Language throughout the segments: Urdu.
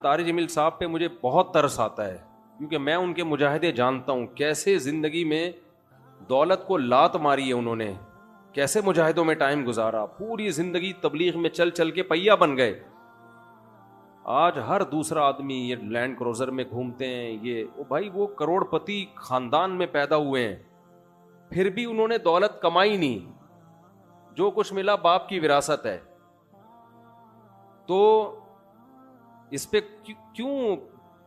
طارق جمیل صاحب پہ مجھے بہت ترس آتا ہے، کیونکہ میں ان کے مجاہدے جانتا ہوں، کیسے زندگی میں دولت کو لات ماری ہے انہوں نے، کیسے مجاہدوں میں ٹائم گزارا، پوری زندگی تبلیغ میں چل چل کے پہیا بن گئے۔ آج ہر دوسرا آدمی یہ لینڈ کروزر میں گھومتے ہیں، یہ بھائی وہ کروڑ پتی خاندان میں پیدا ہوئے ہیں، پھر بھی انہوں نے دولت کمائی نہیں، جو کچھ ملا باپ کی وراثت ہے۔ تو اس پہ کیوں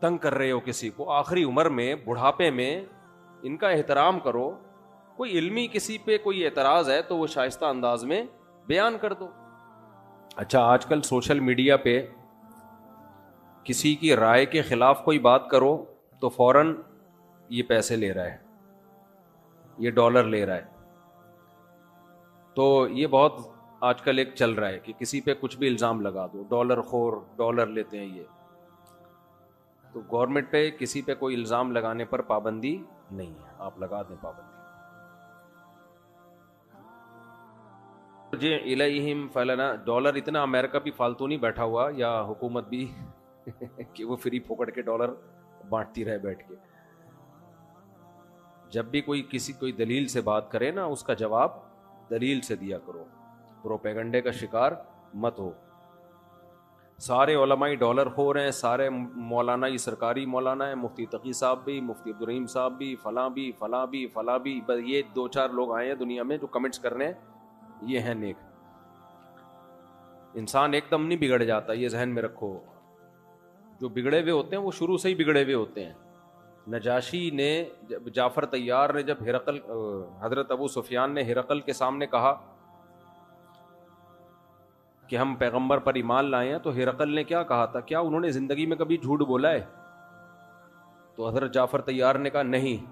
تنگ کر رہے ہو کسی کو؟ آخری عمر میں، بڑھاپے میں ان کا احترام کرو۔ کوئی علمی کسی پہ کوئی اعتراض ہے تو وہ شائستہ انداز میں بیان کر دو۔ اچھا، آج کل سوشل میڈیا پہ کسی کی رائے کے خلاف کوئی بات کرو تو فوراً یہ پیسے لے رہا ہے، یہ ڈالر لے رہا ہے۔ تو یہ بہت آج کل ایک چل رہا ہے کہ کسی پہ کچھ بھی الزام لگا دو، ڈالر خور، ڈالر لیتے ہیں یہ۔ تو گورنمنٹ پہ کسی پہ کوئی الزام لگانے پر پابندی نہیں ہے، آپ لگا دیں پابندی۔ جی الیہم فلنا، ڈالر اتنا امریکہ بھی فالتو نہیں بیٹھا ہوا، یا حکومت بھی کہ وہ فری پھوکٹ کے ڈالر بانٹتی رہے بیٹھ کے۔ جب بھی کوئی دلیل سے بات کرے نا، اس کا جواب دلیل سے دیا کرو، پروپیگنڈے کا شکار مت ہو۔ سارے علماء ڈالر خور ہیں، سارے مولانا ہی سرکاری مولانا ہیں، مفتی تقی صاحب بھی، مفتی عبدالرحیم صاحب بھی، فلاں بھی فلاں بھی فلاں بھی، بس یہ دو چار لوگ آئے ہیں دنیا میں جو کمنٹس کرنے ہیں، یہ ہیں نیک۔ انسان ایک دم نہیں بگڑ جاتا، یہ ذہن میں رکھو۔ جو بگڑے ہوئے ہوتے ہیں وہ شروع سے ہی بگڑے ہوئے ہوتے ہیں۔ نجاشی نے، جعفر طیار نے جب ہرقل، حضرت ابو سفیان نے ہرقل کے سامنے کہا کہ ہم پیغمبر پر ایمان لائے ہیں، تو ہرقل نے کیا کہا تھا؟ کیا انہوں نے زندگی میں کبھی جھوٹ بولا ہے؟ تو حضرت جعفر طیار نے کہا نہیں۔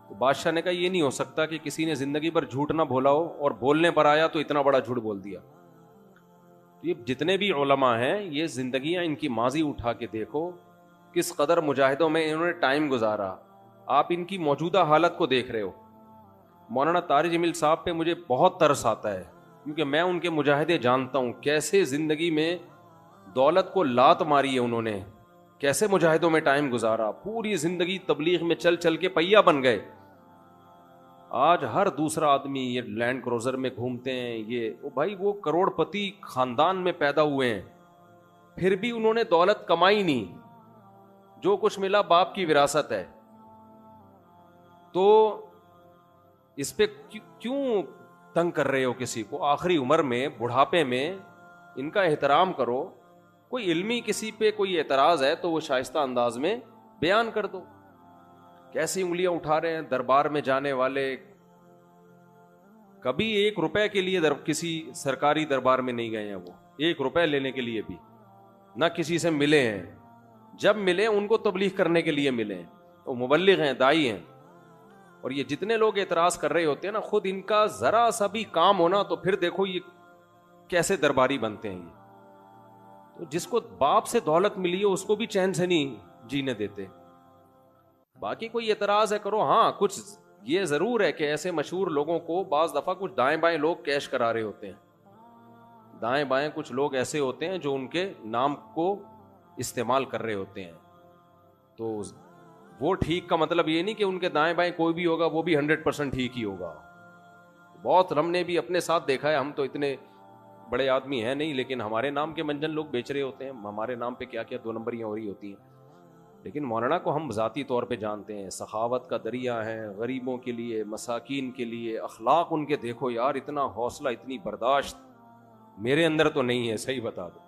تو بادشاہ نے کہا یہ نہیں ہو سکتا کہ کسی نے زندگی پر جھوٹ نہ بولا ہو اور بولنے پر آیا تو اتنا بڑا جھوٹ بول دیا۔ یہ جتنے بھی علماء ہیں، یہ زندگیاں ان کی ماضی اٹھا کے دیکھو، کس قدر مجاہدوں میں انہوں نے ٹائم گزارا۔ آپ ان کی موجودہ حالت کو دیکھ رہے ہو۔ مولانا طارق جمیل صاحب پہ مجھے بہت ترس آتا ہے، کیونکہ میں ان کے مجاہدے جانتا ہوں، کیسے زندگی میں دولت کو لات ماری ہے انہوں نے، کیسے مجاہدوں میں ٹائم گزارا، پوری زندگی تبلیغ میں چل چل کے پہیا بن گئے۔ آج ہر دوسرا آدمی یہ لینڈ کروزر میں گھومتے ہیں، یہ بھائی وہ کروڑ پتی خاندان میں پیدا ہوئے ہیں، پھر بھی انہوں نے دولت کمائی نہیں، جو کچھ ملا باپ کی وراثت ہے۔ تو اس پہ کیوں تنگ کر رہے ہو کسی کو؟ آخری عمر میں، بڑھاپے میں ان کا احترام کرو۔ کوئی علمی کسی پہ کوئی اعتراض ہے تو وہ شائستہ انداز میں بیان کر دو۔ کیسی انگلیاں اٹھا رہے ہیں دربار میں جانے والے، کبھی ایک روپے کے لیے کسی سرکاری دربار میں نہیں گئے ہیں، وہ ایک روپے لینے کے لیے بھی نہ کسی سے ملے ہیں۔ جب ملے ان کو تبلیغ کرنے کے لیے ملے ہیں، وہ مبلغ ہیں، دائی ہیں۔ اور یہ جتنے لوگ اعتراض کر رہے ہوتے ہیں نا، خود ان کا ذرا سا بھی کام ہونا تو پھر دیکھو یہ کیسے درباری بنتے ہیں۔ یہ تو جس کو باپ سے دولت ملی ہے اس کو بھی چین سے نہیں جینے دیتے۔ باقی کوئی اعتراض ہے کرو، ہاں کچھ یہ ضرور ہے کہ ایسے مشہور لوگوں کو بعض دفعہ کچھ دائیں بائیں لوگ کیش کرا رہے ہوتے ہیں، دائیں بائیں کچھ لوگ ایسے ہوتے ہیں جو ان کے نام کو استعمال کر رہے ہوتے ہیں۔ تو وہ ٹھیک کا مطلب یہ نہیں کہ ان کے دائیں بائیں کوئی بھی ہوگا وہ بھی 100% ٹھیک ہی ہوگا۔ بہت ہم نے بھی اپنے ساتھ دیکھا ہے، ہم تو اتنے بڑے آدمی ہیں نہیں، لیکن ہمارے نام کے منجن لوگ بیچ رہے ہوتے ہیں، ہمارے نام پہ کیا کیا دو نمبریاں ہو رہی ہوتی ہیں۔ لیکن مولانا کو ہم ذاتی طور پہ جانتے ہیں، سخاوت کا دریا ہے، غریبوں کے لیے، مساکین کے لیے، اخلاق ان کے دیکھو یار، اتنا حوصلہ، اتنی برداشت میرے اندر تو نہیں ہے، صحیح بتا دو۔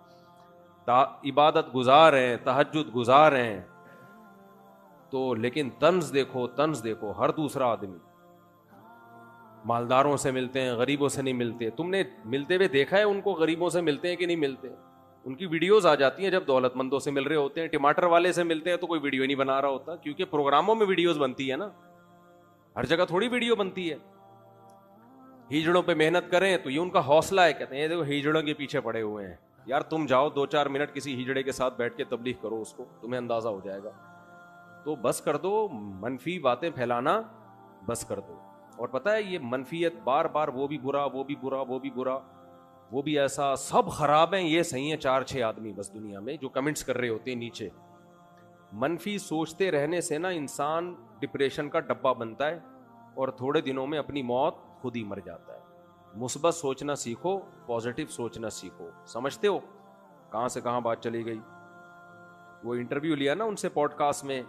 عبادت گزار ہیں، تہجد گزار ہیں، تو لیکن طنز دیکھو، طنز دیکھو، ہر دوسرا آدمی مالداروں سے ملتے ہیں، غریبوں سے نہیں ملتے۔ تم نے ملتے ہوئے دیکھا ہے ان کو؟ غریبوں سے ملتے ہیں کہ نہیں ملتے؟ ان کی ویڈیوز آ جاتی ہیں جب دولت مندوں سے مل رہے ہوتے ہیں۔ ٹماٹر والے سے ملتے ہیں تو کوئی ویڈیو نہیں بنا رہا ہوتا، کیونکہ پروگراموں میں ویڈیوز بنتی ہے نا، ہر جگہ تھوڑی ویڈیو بنتی ہے۔ ہیجڑوں پہ محنت کریں تو یہ ان کا حوصلہ ہے، کہتے ہیں دیکھو ہیجڑوں کے پیچھے پڑے ہوئے ہیں۔ یار تم جاؤ 2-4 منٹ کسی ہیجڑے کے ساتھ بیٹھ کے تبلیغ کرو، اس کو تمہیں اندازہ ہو جائے گا۔ تو بس کر دو منفی باتیں پھیلانا، بس کر دو۔ اور پتہ ہے یہ منفیت بار بار، وہ بھی برا، وہ بھی برا، وہ بھی برا، وہ بھی ایسا سب خراب ہیں یہ صحیح ہیں 4-6 آدمی بس دنیا میں جو کمنٹس کر رہے ہوتے ہیں نیچے. منفی سوچتے رہنے سے نا انسان ڈپریشن کا ڈبہ بنتا ہے اور تھوڑے دنوں میں اپنی موت خود ہی مر جاتا ہے. مثبت سوچنا سیکھو, پازیٹیو سوچنا سیکھو. سمجھتے ہو کہاں سے کہاں بات چلی گئی؟ وہ انٹرویو لیا نا ان سے پوڈ کاسٹ میں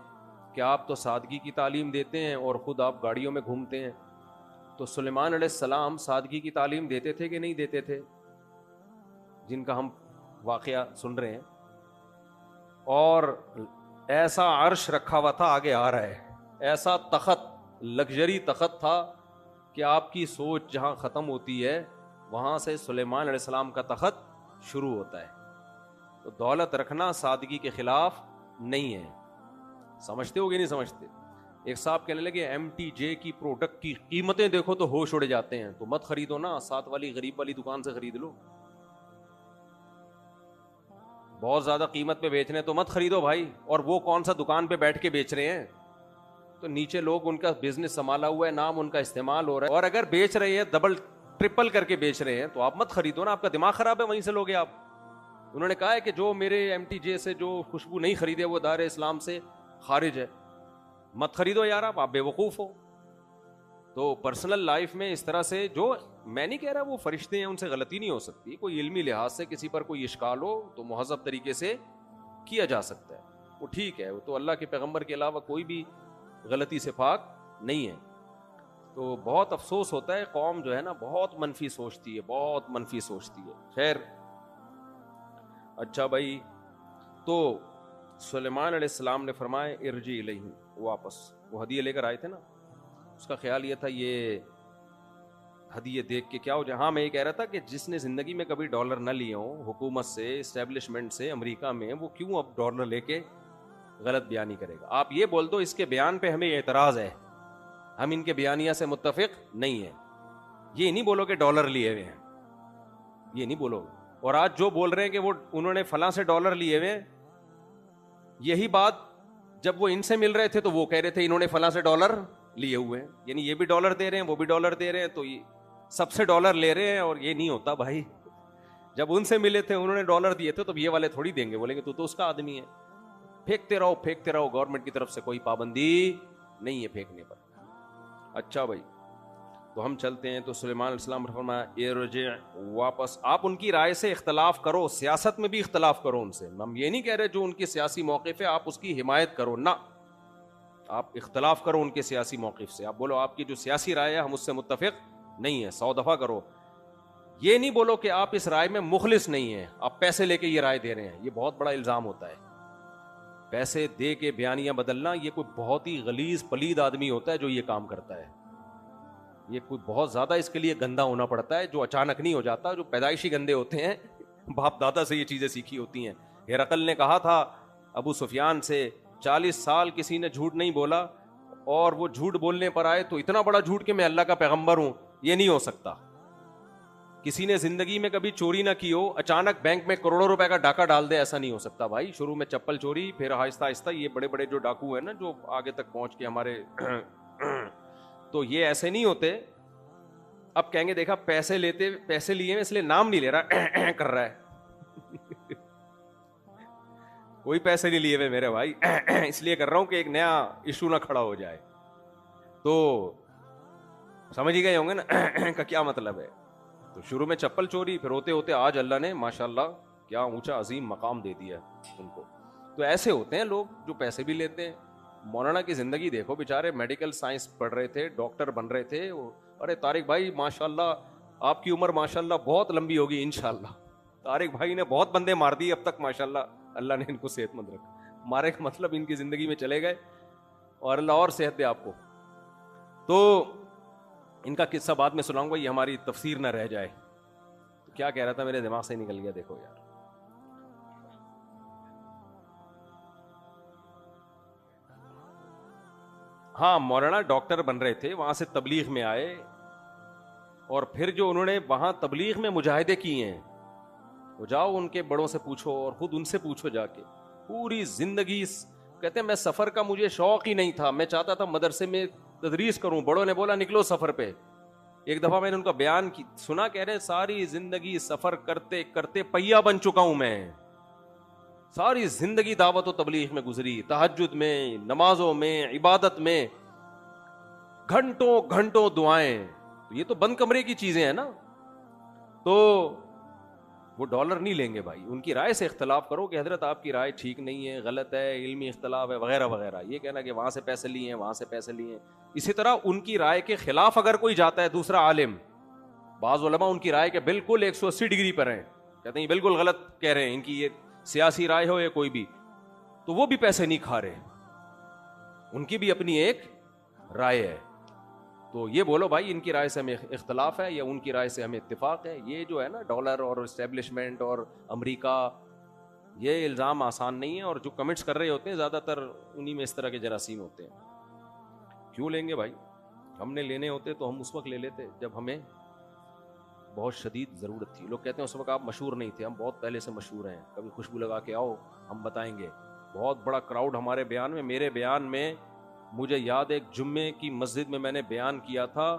کہ آپ تو سادگی کی تعلیم دیتے ہیں اور خود آپ گاڑیوں میں گھومتے ہیں. تو سلیمان علیہ السلام سادگی کی تعلیم دیتے تھے کہ نہیں دیتے تھے؟ جن کا ہم واقعہ سن رہے ہیں. اور ایسا عرش رکھا ہوا تھا, آگے آ رہا ہے, ایسا تخت, لگژری تخت تھا کہ آپ کی سوچ جہاں ختم ہوتی ہے وہاں سے سلیمان علیہ السلام کا تخت شروع ہوتا ہے. تو دولت رکھنا سادگی کے خلاف نہیں ہے. سمجھتے ہو گے نہیں سمجھتے؟ ایک صاحب کہنے لگے ایم ٹی جے کی پروڈکٹ کی قیمتیں دیکھو تو ہوش اڑ جاتے ہیں, تو مت خریدو نا, ساتھ والی غریب والی دکان سے خرید لو. بہت زیادہ قیمت پہ بیچ رہے ہیں تو مت خریدو بھائی. اور وہ کون سا دکان پہ بیٹھ کے بیچ رہے ہیں؟ تو نیچے لوگ ان کا بزنس سنبھالا ہوا ہے, نام ان کا استعمال ہو رہا ہے, اور اگر بیچ رہے ہیں ڈبل ٹرپل کر کے بیچ رہے ہیں تو آپ مت خریدو نا. آپ کا دماغ خراب ہے, وہیں سے لوگے آپ. انہوں نے کہا ہے کہ جو میرے ایم ٹی جے سے جو خوشبو نہیں خریدے وہ دار اسلام سے خارج ہے. مت خریدو یار, آپ بے وقوف ہو. تو پرسنل لائف میں اس طرح سے, جو میں نہیں کہہ رہا وہ فرشتے ہیں ان سے غلطی نہیں ہو سکتی, کوئی علمی لحاظ سے کسی پر کوئی اشکال ہو تو مہذب طریقے سے کیا جا سکتا ہے, وہ ٹھیک ہے. وہ تو اللہ کے پیغمبر کے علاوہ کوئی بھی غلطی سے پاک نہیں ہے. تو بہت افسوس ہوتا ہے, قوم جو ہے نا بہت منفی سوچتی ہے, بہت منفی سوچتی ہے. خیر اچھا بھائی, تو سلیمان علیہ السلام نے فرمایا ارجی الیہ, واپس. وہ ہدیہ لے کر آئے تھے نا, اس کا خیال یہ تھا یہ ہدیہ دیکھ کے کیا ہو جائے. ہاں میں یہ کہہ رہا تھا کہ جس نے زندگی میں کبھی ڈالر نہ لیے ہوں حکومت سے, اسٹیبلشمنٹ سے, امریکہ میں, وہ کیوں اب ڈالر لے کے غلط بیانی کرے گا؟ آپ یہ بول دو اس کے بیان پہ ہمیں اعتراض ہے, ہم ان کے بیانیہ سے متفق نہیں ہیں. یہ نہیں بولو کہ ڈالر لیے ہوئے ہیں, یہ نہیں بولو. اور آج جو بول رہے ہیں کہ وہ انہوں نے فلاں سے ڈالر لیے ہوئے ہیں, یہی بات جب وہ ان سے مل رہے تھے تو وہ کہہ رہے تھے انہوں نے فلاں سے ڈالر لیے ہوئے ہیں. یعنی یہ بھی ڈالر دے رہے ہیں, وہ بھی ڈالر دے رہے ہیں, تو یہ سب سے ڈالر لے رہے ہیں. اور یہ نہیں ہوتا بھائی, جب ان سے ملے تھے انہوں نے ڈالر دیے تھے تو یہ والے تھوڑی دیں گے, بولیں گے تو اس کا آدمی ہے. پھینکتے رہو پھینکتے رہو, گورنمنٹ کی طرف سے کوئی پابندی نہیں ہے پھینکنے پر. اچھا بھائی, تو ہم چلتے ہیں. تو سلیمان علیہ السلام نے فرمایا ارجع, واپس. آپ ان کی رائے سے اختلاف کرو, سیاست میں بھی اختلاف کرو ان سے. ہم یہ نہیں کہہ رہے جو ان کی سیاسی موقف ہے آپ اس کی حمایت کرو, نہ, آپ اختلاف کرو ان کے سیاسی موقف سے. آپ بولو آپ کی جو سیاسی رائے ہے ہم اس سے متفق نہیں ہے, 100 دفعہ کرو. یہ نہیں بولو کہ آپ اس رائے میں مخلص نہیں ہیں, آپ پیسے لے کے یہ رائے دے رہے ہیں. یہ بہت بڑا الزام ہوتا ہے, پیسے دے کے بیانیاں بدلنا. یہ کوئی بہت ہی غلیظ پلید آدمی ہوتا ہے جو یہ کام کرتا ہے. یہ کوئی بہت زیادہ اس کے لیے گندا ہونا پڑتا ہے, جو اچانک نہیں ہو جاتا, جو پیدائشی گندے ہوتے ہیں, باپ دادا سے یہ چیزیں سیکھی ہوتی ہیں. ہرقل نے کہا تھا ابو سفیان سے 40 سال کسی نے جھوٹ نہیں بولا, اور وہ جھوٹ بولنے پر آئے تو اتنا بڑا جھوٹ کہ میں اللہ کا پیغمبر ہوں, یہ نہیں ہو سکتا. کسی نے زندگی میں کبھی چوری نہ کی ہو, اچانک بینک میں کروڑوں روپے کا ڈاکہ ڈال دے, ایسا نہیں ہو سکتا بھائی. شروع میں چپل چوری, پھر آہستہ آہستہ یہ بڑے بڑے جو ڈاکو ہیں نا جو آگے تک پہنچ کے ہمارے تو یہ ایسے نہیں ہوتے. اب کہیں گے دیکھا پیسے لیے اس لیے نام نہیں لے رہا کر رہا ہے. کوئی پیسے نہیں لیے ہوئے میرے بھائی, اس لیے کر رہا ہوں کہ ایک نیا ایشو نہ کھڑا ہو جائے. تو سمجھ ہی گئے ہوں گے نا کا کیا مطلب ہے. تو شروع میں چپل چوری, پھر ہوتے ہوتے آج اللہ نے ماشاءاللہ کیا اونچا عظیم مقام دے دیا ان کو. تو ایسے ہوتے ہیں لوگ جو پیسے بھی لیتے ہیں. مولانا کی زندگی دیکھو, بیچارے میڈیکل سائنس پڑھ رہے تھے, ڈاکٹر بن رہے تھے. ارے طارق بھائی ماشاءاللہ آپ کی عمر ماشاءاللہ بہت لمبی ہوگی انشاءاللہ. طارق بھائی نے بہت بندے مار دیے اب تک ماشاءاللہ, اللہ نے ان کو صحت مند رکھا. مارے کا مطلب ان کی زندگی میں چلے گئے, اور اللہ اور صحت دے آپ کو. تو ان کا قصہ بعد میں سناؤں گا, یہ ہماری تفسیر نہ رہ جائے. تو کیا کہہ رہا تھا, میرے دماغ سے نکل گیا, دیکھو یار. ہاں مولانا ڈاکٹر بن رہے تھے, وہاں سے تبلیغ میں آئے, اور پھر جو انہوں نے وہاں تبلیغ میں مجاہدے کیے ہیں, وہ جاؤ ان کے بڑوں سے پوچھو اور خود ان سے پوچھو جا کے. پوری زندگی کہتے ہیں میں سفر کا مجھے شوق ہی نہیں تھا, میں چاہتا تھا مدرسے میں تدریس کروں. بڑوں نے بولا نکلو سفر پہ, ایک دفعہ میں نے ان کا بیان سنا، کہہ رہے ساری زندگی سفر کرتے کرتے پہیا بن چکا ہوں میں، ساری زندگی دعوت و تبلیغ میں گزری، تہجد میں، نمازوں میں، عبادت میں، گھنٹوں گھنٹوں دعائیں. یہ تو بند کمرے کی چیزیں ہیں نا. تو وہ ڈالر نہیں لیں گے بھائی، ان کی رائے سے اختلاف کرو کہ حضرت آپ کی رائے ٹھیک نہیں ہے، غلط ہے، علمی اختلاف ہے وغیرہ وغیرہ. یہ کہنا کہ وہاں سے پیسے لیے ہیں، وہاں سے پیسے لیے ہیں. اسی طرح ان کی رائے کے خلاف اگر کوئی جاتا ہے دوسرا عالم، بعض علماء ان کی رائے کے بالکل 180 ڈگری پر ہیں، کہتے ہیں بالکل غلط کہہ رہے ہیں، ان کی یہ سیاسی رائے ہو یا کوئی بھی، تو وہ بھی پیسے نہیں کھا رہے، ان کی بھی اپنی ایک رائے ہے. تو یہ بولو بھائی ان کی رائے سے ہمیں اختلاف ہے یا ان کی رائے سے ہمیں اتفاق ہے. یہ جو ہے نا ڈالر اور اسٹیبلشمنٹ اور امریکہ، یہ الزام آسان نہیں ہے، اور جو کمنٹس کر رہے ہوتے ہیں زیادہ تر انہی میں اس طرح کے جراثیم ہوتے ہیں. کیوں لیں گے بھائی؟ ہم نے لینے ہوتے تو ہم اس وقت لے لیتے جب ہمیں بہت شدید ضرورت تھی. لوگ کہتے ہیں اس وقت آپ مشہور نہیں تھے، ہم بہت پہلے سے مشہور ہیں، کبھی خوشبو لگا کے آؤ ہم بتائیں گے. بہت بڑا کراؤڈ ہمارے بیان میں. میرے بیان میں مجھے یاد ہے ایک جمعے کی مسجد میں میں نے بیان کیا تھا،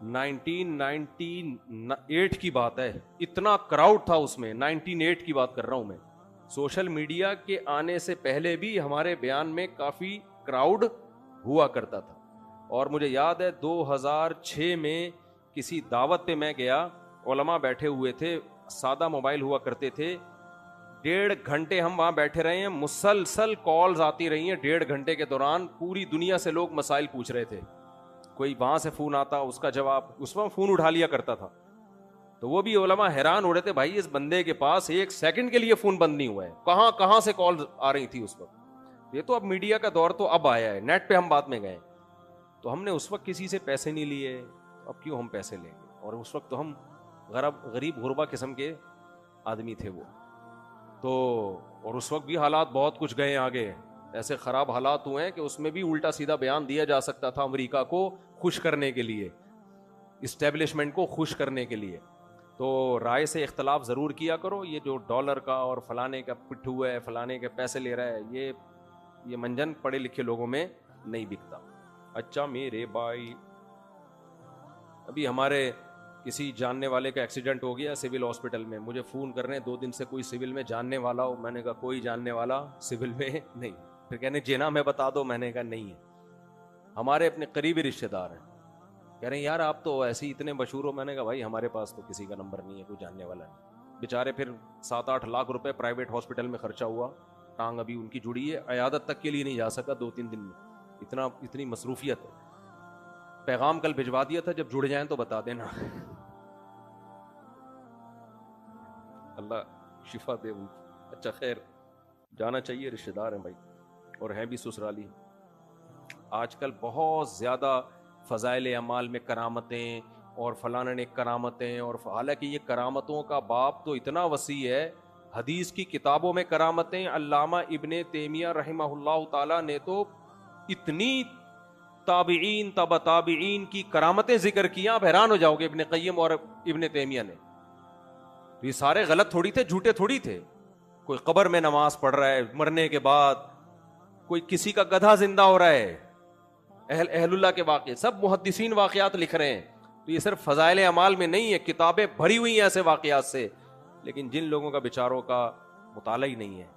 1998 کی بات ہے، اتنا کراؤڈ تھا اس میں. 1998 کی بات کر رہا ہوں میں. سوشل میڈیا کے آنے سے پہلے بھی ہمارے بیان میں کافی کراؤڈ ہوا کرتا تھا. اور مجھے یاد ہے 2006 میں کسی دعوت پہ میں گیا، علماء بیٹھے ہوئے تھے، سادہ موبائل ہوا کرتے تھے. 1.5 گھنٹے ہم وہاں بیٹھے رہے ہیں، مسلسل کالز آتی رہی ہیں. 1.5 گھنٹے کے دوران پوری دنیا سے لوگ مسائل پوچھ رہے تھے. کوئی وہاں سے فون آتا، اس کا جواب، اس وقت فون اٹھا لیا کرتا تھا. تو وہ بھی علماء حیران ہو رہے تھے، بھائی اس بندے کے پاس 1 سیکنڈ کے لیے فون بند نہیں ہوا ہے، کہاں کہاں سے کال آ رہی تھی اس وقت. یہ تو اب میڈیا کا دور تو اب آیا ہے، نیٹ پہ ہم بات میں گئے. تو ہم نے اس وقت کسی سے پیسے نہیں لیے، اب کیوں ہم پیسے لیں گے؟ اور اس وقت تو ہم غریب غربا قسم کے آدمی تھے وہ تو. اور اس وقت بھی حالات بہت کچھ گئے آگے، ایسے خراب حالات ہوئے ہیں کہ اس میں بھی الٹا سیدھا بیان دیا جا سکتا تھا امریکہ کو خوش کرنے کے لیے، اسٹیبلشمنٹ کو خوش کرنے کے لیے. تو رائے سے اختلاف ضرور کیا کرو. یہ جو ڈالر کا اور فلانے کا پٹھو ہے، فلانے کے پیسے لے رہا ہے، یہ منجن پڑھے لکھے لوگوں میں نہیں بکتا. اچھا میرے بھائی، ابھی ہمارے کسی جاننے والے کا ایکسیڈنٹ ہو گیا سول ہاسپٹل میں. مجھے فون کر رہے ہیں 2 دن سے کوئی سول میں جاننے والا ہو. میں نے کہا کوئی جاننے والا سول میں نہیں. پھر کہنے جینا میں بتا دو. میں نے کہا نہیں ہے، ہمارے اپنے قریبی رشتے دار ہیں. کہہ رہے ہیں یار آپ تو ایسے ہی اتنے مشہور ہو. میں نے کہا بھائی ہمارے پاس تو کسی کا نمبر نہیں ہے، کوئی جاننے والا نہیں. بیچارے پھر 7-8 لاکھ روپے پرائیویٹ ہاسپٹل میں خرچہ ہوا. ٹانگ ابھی ان کی جڑی ہے، عیادت تک کے لیے نہیں جا سکا 2-3 دن میں، اتنی مصروفیت ہے. پیغام کل بھجوا دیا تھا، جب جڑ جائیں تو بتا دینا. اللہ شفا دے ان کو. اچھا خیر، جانا چاہیے، رشتہ دار ہیں بھائی اور ہیں بھی سسرالی. آج کل بہت زیادہ فضائل اعمال میں کرامتیں اور فلاں نے کرامتیں، اور حالانکہ یہ کرامتوں کا باب تو اتنا وسیع ہے. حدیث کی کتابوں میں کرامتیں، علامہ ابن تیمیہ رحمہ اللہ تعالی نے تو اتنی تابعین تبع تابعین کی کرامتیں ذکر کی، آپ حیران ہو جاؤ گے. ابن قیم اور ابن تیمیہ نے. یہ سارے غلط تھوڑی تھے، جھوٹے تھوڑی تھے. کوئی قبر میں نماز پڑھ رہا ہے مرنے کے بعد، کوئی کسی کا گدھا زندہ ہو رہا ہے، اہل اللہ کے واقعے، سب محدثین واقعات لکھ رہے ہیں. تو یہ صرف فضائل اعمال میں نہیں ہے، کتابیں بھری ہوئی ہیں ایسے واقعات سے. لیکن جن لوگوں کا بیچاروں کا مطالعہ ہی نہیں ہے،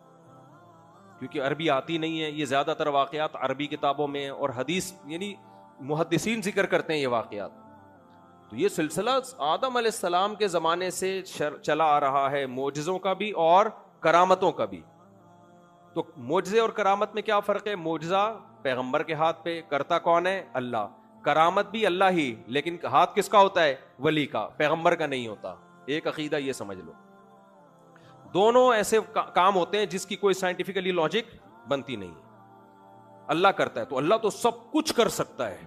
کیونکہ عربی آتی نہیں ہے، یہ زیادہ تر واقعات عربی کتابوں میں اور حدیث یعنی محدثین ذکر کرتے ہیں یہ واقعات. تو یہ سلسلہ آدم علیہ السلام کے زمانے سے چلا آ رہا ہے، معجزوں کا بھی اور کرامتوں کا بھی. تو معجزے اور کرامت میں کیا فرق ہے؟ معجزہ پیغمبر کے ہاتھ پہ، کرتا کون ہے؟ اللہ. کرامت بھی اللہ ہی، لیکن ہاتھ کس کا ہوتا ہے؟ ولی کا، پیغمبر کا نہیں ہوتا. ایک عقیدہ یہ سمجھ لو. دونوں ایسے کام ہوتے ہیں جس کی کوئی سائنٹیفکلی لاجک بنتی نہیں. اللہ کرتا ہے تو اللہ تو سب کچھ کر سکتا ہے،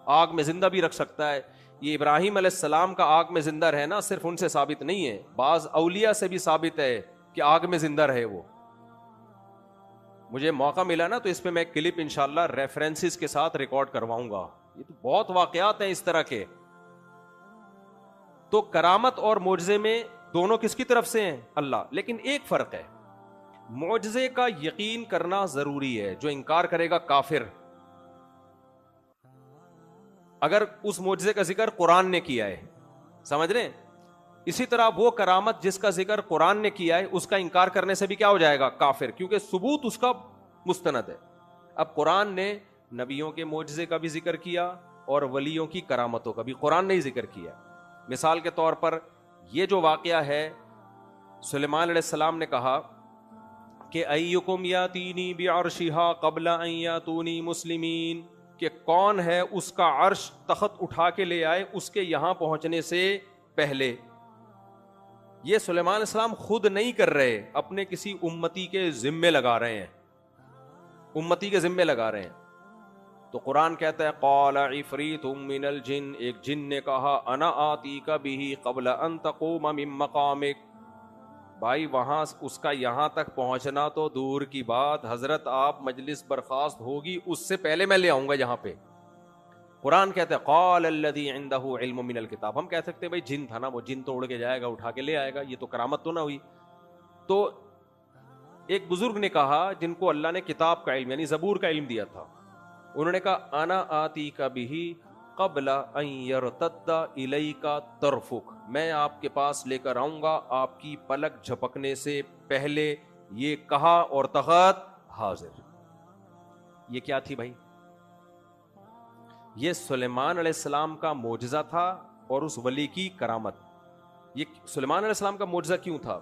آگ میں زندہ بھی رکھ سکتا ہے. یہ ابراہیم علیہ السلام کا آگ میں زندہ رہنا صرف ان سے ثابت نہیں ہے، بعض اولیاء سے بھی ثابت ہے کہ آگ میں زندہ رہے وہ. مجھے موقع ملا نا تو اس پہ میں کلپ انشاءاللہ ریفرنسز کے ساتھ ریکارڈ کرواؤں گا. یہ تو بہت واقعات ہیں اس طرح کے. تو کرامت اور معجزے میں دونوں کس کی طرف سے ہیں؟ اللہ. لیکن ایک فرق ہے، معجزے کا یقین کرنا ضروری ہے، جو انکار کرے گا کافر. اگر اس معجزے کا ذکر قرآن نے کیا ہے، سمجھ رہے ہیں؟ اسی طرح وہ کرامت جس کا ذکر قرآن نے کیا ہے اس کا انکار کرنے سے بھی کیا ہو جائے گا؟ کافر، کیونکہ ثبوت اس کا مستند ہے۔ اب قرآن نے نبیوں کے معجزے کا بھی ذکر کیا اور ولیوں کی کرامتوں کا بھی قرآن نے ہی ذکر کیا۔ مثال کے طور پر یہ جو واقعہ ہے، سلیمان علیہ السلام نے کہا کہ ایکم یاتینی بعرشہا قبل ان یاتونی مسلمین، کہ کون ہے اس کا عرش تخت اٹھا کے لے آئے اس کے یہاں پہنچنے سے پہلے۔ یہ سلیمان علیہ السلام خود نہیں کر رہے، اپنے کسی امتی کے ذمے لگا رہے ہیں، امتی کے ذمے لگا رہے ہیں۔ تو قرآن کہتا ہے قال عفریت من الجن، ایک جن نے کہا انا آتیک بہ قبل ان تقوم من مقامک۔ بھائی وہاں اس کا یہاں تک پہنچنا تو دور کی بات، حضرت آپ مجلس برخاست ہوگی اس سے پہلے میں لے آؤں گا یہاں پہ۔ قرآن کہتا ہے قال الذی عندہ علم من الکتاب، ہم کہہ سکتے ہیں بھائی جن تھا نا، وہ جن توڑ کے جائے گا اٹھا کے لے آئے گا، یہ تو کرامت تو نہ ہوئی۔ تو ایک بزرگ نے کہا جن کو اللہ نے کتاب کا علم یعنی زبور کا علم دیا تھا، انہوں نے کہا انا آتیک بہ قبل ان یرتد الیک طرفک، میں آپ کے پاس لے کر آؤں گا آپ کی پلک جھپکنے سے پہلے۔ یہ کہا اور تخت حاضر۔ یہ کیا تھی بھائی؟ یہ سلیمان علیہ السلام کا معجزہ تھا اور اس ولی کی کرامت۔ یہ سلیمان علیہ السلام کا معجزہ کیوں تھا؟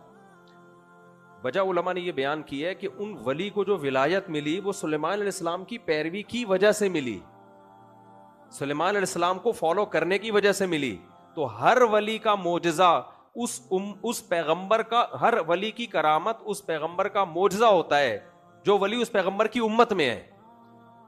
وجہ علماء نے یہ بیان کی ہے کہ ان ولی کو جو ولایت ملی وہ سلیمان علیہ السلام کی پیروی کی وجہ سے ملی، سلیمان علیہ السلام کو فالو کرنے کی وجہ سے ملی۔ تو ہر ولی کا معجزہ اس پیغمبر کا، ہر ولی کی کرامت اس پیغمبر کا معجزہ ہوتا ہے جو ولی اس پیغمبر کی امت میں ہے۔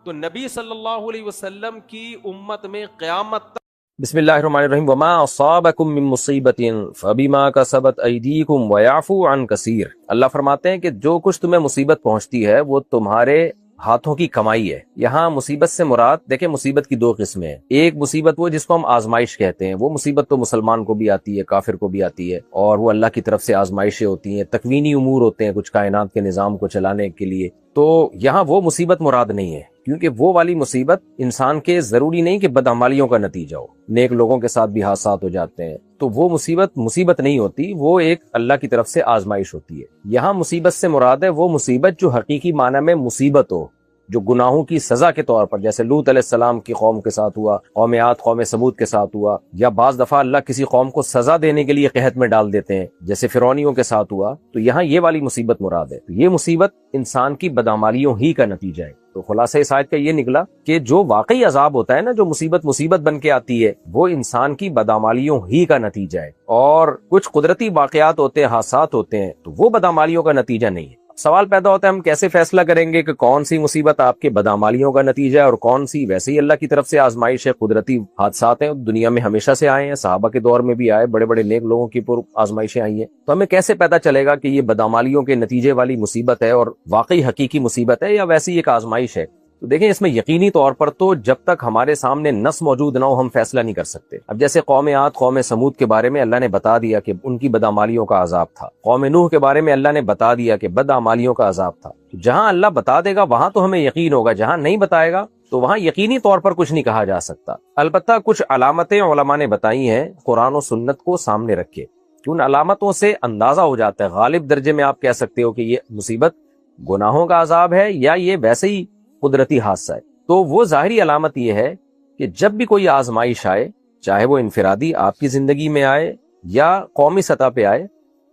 تو نبی صلی اللہ علیہ وسلم کی امت میں قیامت تک بسم اللہ الرحمن الرحیم وما اصابکم من مصیبت فبما کسبت ایدیکم ویعفو عن کثیر۔ اللہ فرماتے ہیں کہ جو کچھ تمہیں مصیبت پہنچتی ہے وہ تمہارے ہاتھوں کی کمائی ہے۔ یہاں مصیبت سے مراد دیکھیں، مصیبت کی دو قسمیں ہیں۔ ایک مصیبت وہ جس کو ہم آزمائش کہتے ہیں، وہ مصیبت تو مسلمان کو بھی آتی ہے، کافر کو بھی آتی ہے، اور وہ اللہ کی طرف سے آزمائشیں ہوتی ہیں، تکوینی امور ہوتے ہیں کچھ کائنات کے نظام کو چلانے کے لیے۔ تو یہاں وہ مصیبت مراد نہیں ہے، کیونکہ وہ والی مصیبت انسان کے ضروری نہیں کہ بدعمالیوں کا نتیجہ ہو، نیک لوگوں کے ساتھ بھی حادثات ہو جاتے ہیں، تو وہ مصیبت نہیں ہوتی، وہ ایک اللہ کی طرف سے آزمائش ہوتی ہے۔ یہاں مصیبت سے مراد ہے وہ مصیبت جو حقیقی معنی میں مصیبت ہو، جو گناہوں کی سزا کے طور پر، جیسے لوط علیہ السلام کی قوم کے ساتھ ہوا، قوم عاد قوم ثمود کے ساتھ ہوا، یا بعض دفعہ اللہ کسی قوم کو سزا دینے کے لیے قحط میں ڈال دیتے ہیں جیسے فرعونیوں کے ساتھ ہوا، تو یہاں یہ والی مصیبت مراد ہے۔ تو یہ مصیبت انسان کی بدعمالیوں ہی کا نتیجہ ہے۔ تو خلاصہ اس آیت کا یہ نکلا کہ جو واقعی عذاب ہوتا ہے نا، جو مصیبت بن کے آتی ہے، وہ انسان کی بدعمالیوں ہی کا نتیجہ ہے، اور کچھ قدرتی واقعات ہوتے ہیں، حادثات ہوتے ہیں، تو وہ بدعمالیوں کا نتیجہ نہیں ہے۔ سوال پیدا ہوتا ہے ہم کیسے فیصلہ کریں گے کہ کون سی مصیبت آپ کے بدعمالیوں کا نتیجہ ہے اور کون سی ویسے ہی اللہ کی طرف سے آزمائش ہے، قدرتی حادثات ہیں، دنیا میں ہمیشہ سے آئے ہیں، صحابہ کے دور میں بھی آئے، بڑے بڑے نیک لوگوں کی پر آزمائشیں آئی ہیں۔ تو ہمیں کیسے پتہ چلے گا کہ یہ بدعمالیوں کے نتیجے والی مصیبت ہے اور واقعی حقیقی مصیبت ہے یا ویسی ایک آزمائش ہے؟ تو دیکھیں اس میں یقینی طور پر تو جب تک ہمارے سامنے نص موجود نہ ہو ہم فیصلہ نہیں کر سکتے۔ اب جیسے قوم عاد قوم ثمود کے بارے میں اللہ نے بتا دیا کہ ان کی بدعمالیوں کا عذاب تھا، قوم نوح کے بارے میں اللہ نے بتا دیا کہ بدعمالیوں کا عذاب تھا۔ جہاں اللہ بتا دے گا وہاں تو ہمیں یقین ہوگا، جہاں نہیں بتائے گا تو وہاں یقینی طور پر کچھ نہیں کہا جا سکتا۔ البتہ کچھ علامتیں علماء نے بتائی ہیں قرآن و سنت کو سامنے رکھے، کہ ان علامتوں سے اندازہ ہو جاتا ہے، غالب درجے میں آپ کہہ سکتے ہو کہ یہ مصیبت گناہوں کا عذاب ہے یا یہ ویسے ہی قدرتی حادثہ ہے۔ تو وہ ظاہری علامت یہ ہے کہ جب بھی کوئی آزمائش آئے، چاہے وہ انفرادی آپ کی زندگی میں آئے یا قومی سطح پہ آئے،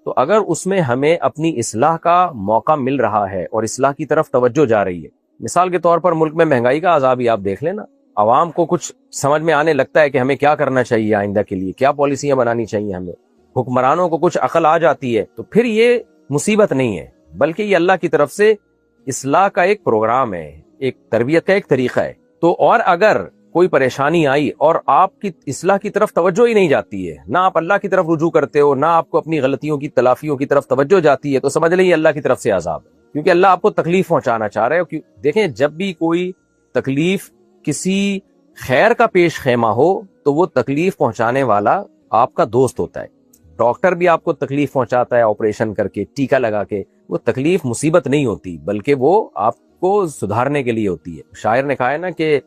تو اگر اس میں ہمیں اپنی اصلاح کا موقع مل رہا ہے اور اصلاح کی طرف توجہ جا رہی ہے، مثال کے طور پر ملک میں مہنگائی کا عذاب ہی آپ دیکھ لینا، عوام کو کچھ سمجھ میں آنے لگتا ہے کہ ہمیں کیا کرنا چاہیے آئندہ کے لیے، کیا پالیسیاں بنانی چاہیے ہمیں، حکمرانوں کو کچھ عقل آ جاتی ہے، تو پھر یہ مصیبت نہیں ہے بلکہ یہ اللہ کی طرف سے اصلاح کا ایک پروگرام ہے، ایک تربیت کا ایک طریقہ ہے۔ تو اور اگر کوئی پریشانی آئی اور آپ کی اصلاح کی طرف توجہ ہی نہیں جاتی ہے، نہ آپ اللہ کی طرف رجوع کرتے ہو، نہ آپ کو اپنی غلطیوں کی تلافیوں کی طرف توجہ جاتی ہے، تو سمجھ لیں یہ اللہ کی طرف سے عذاب ہے، کیونکہ اللہ آپ کو تکلیف پہنچانا چاہ رہا ہے۔ دیکھیں جب بھی کوئی تکلیف کسی خیر کا پیش خیمہ ہو تو وہ تکلیف پہنچانے والا آپ کا دوست ہوتا ہے۔ ڈاکٹر بھی آپ کو تکلیف پہنچاتا ہے آپریشن کر کے، ٹیکہ لگا کے، وہ تکلیف مصیبت نہیں ہوتی بلکہ وہ آپ کو سدھارنے کے لیے ہوتی ہے۔ شاعر نے کہا ہے نا کہ